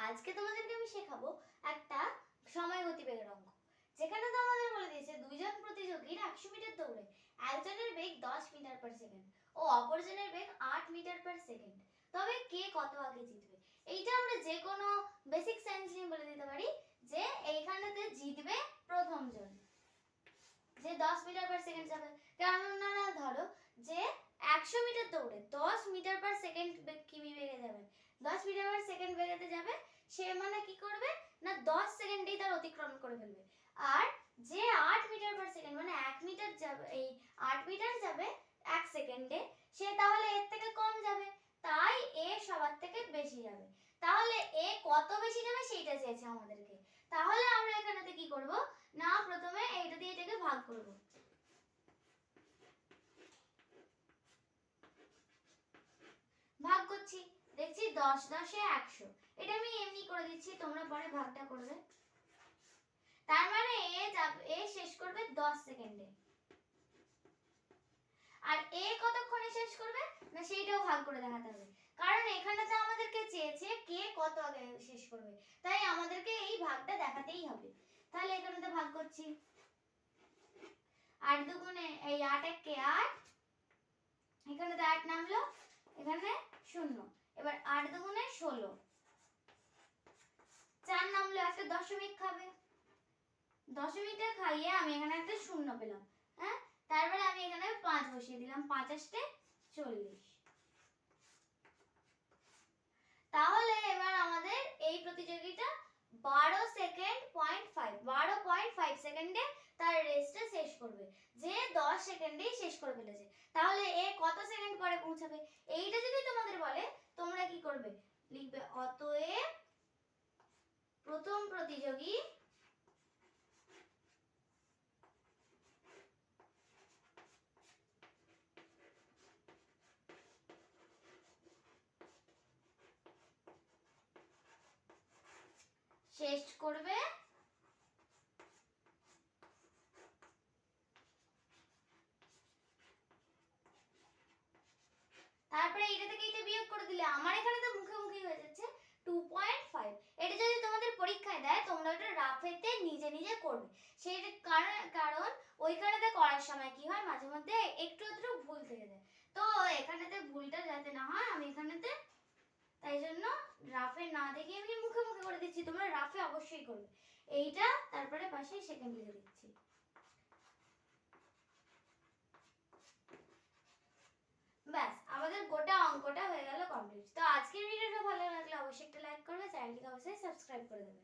আজকে তোমাদেরকে আমি শেখাবো একটা সময় গতিবেগের অঙ্ক, যেখানে তো আমাদের বলে দিয়েছে দুইজন প্রতিযোগীর 100 মিটার দৌড়ে একজনের বেগ 10 মিটার পার সেকেন্ড ও অপরজনের বেগ 8 মিটার পার সেকেন্ড, তবে কে কত আগে জিতবে। এইটা আমরা যে কোনো বেসিক সায়েন্স নিয়ে বলে দিতে পারি যে এইখানেতে জিতবে প্রথম জন, যে 10 মিটার পার সেকেন্ড যাবে। কেননা ধরো যে 100 মিটার দৌড়ে 10 মিটার পার সেকেন্ড কিমি বেগে যাবে, 10 মিটার পার সেকেন্ড বেগেতে যাবে, সে মানে কি করবে না 10 সেকেন্ডেই তার অতিক্রম করে ফেলবে। আর যে 8 মিটার পার সেকেন্ড মানে 1 মিটার যাবে, এই 8 মিটার যাবে 1 সেকেন্ডে, সে তাহলে এর থেকে কম যাবে, তাই এ সবার থেকে বেশি যাবে। তাহলে এ কত বেশি যাবে সেইটা চেয়েছে আমাদেরকে। তাহলে আমরা এখানেতে কি করব না প্রথমে এইটা দিয়ে এটাকে ভাগ করব। ভাগ করছি, দেখছি 10 10 এ 100, এটা আমি এমনি করে দিচ্ছি, তোমরা পরে ভাগটা করবে। তার মানে এ শেষ করবে 10 সেকেন্ডে, আর এ কতক্ষণে শেষ করবে না সেইটাও ভাগ করে দেখাতে হবে, কারণ এখানে তো আমাদেরকে চেয়েছে কে কত আগে শেষ করবে, তাই আমাদেরকে এই ভাগটা দেখাতেই হবে। তাহলে এখানে তো ভাগ করছি, 8 দুগুণে এই 8 একে 8, এখানে তো 8 নামলো, এখানে 0, এবার 8 দুগুণে 16, 4 নামলো, একটা দশমিক খাবে, দশমিকটা খাইয়ে আমি এখানে একটা 0 পেলাম। হ্যাঁ, তারপরে আমি এখানে 5 বসিয়ে দিলাম, 5 8 40। তাহলে এবার আমাদের এই প্রতিযোগিতা 12 সেকেন্ড 12.5 সেকেন্ডে তার রেসটা শেষ করবে, যে 10 সেকেন্ডেই শেষ করে ফেলেছে। তাহলে এ কত সেকেন্ড পরে পৌঁছাবে, এইটা যদি তোমাদের বলে তোমরা কি করবে, লিখবে অতএব প্রথম প্রতিযোগী শেষ করবে তারপরে এটা থেকে এটা বিয়োগ করে দিলে আমার এখানে তো মুখে মুখে হয়ে যাচ্ছে 2.5। এটা যদি তোমাদের পরীক্ষায় দেয় তোমরা এটা রাফেতে নিজে নিজে করবে, সেই কারণ ওইখানেতে করার সময় কি হয় মাঝে মধ্যে একটু একটু ভুল থেকে যায়, তো এখানেতে ভুলটা যাতে না হয় আমি এখানেতে তাই জন্য রাফে না দেখে আমি মুখে মুখে করে দিচ্ছি, তোমরা রাফে অবশ্যই করবে। এইটা তারপরে পাশে সেকেন্ড লিখে দিচ্ছি। ব্যাস আমাদের গোটা অঙ্কটা হয়ে গেল কমপ্লিট। তো আজকের ভিডিওটা ভালো লাগলে অবশ্যই একটা লাইক করবে, চ্যানেলটিকে অবশ্যই সাবস্ক্রাইব করে দেবে।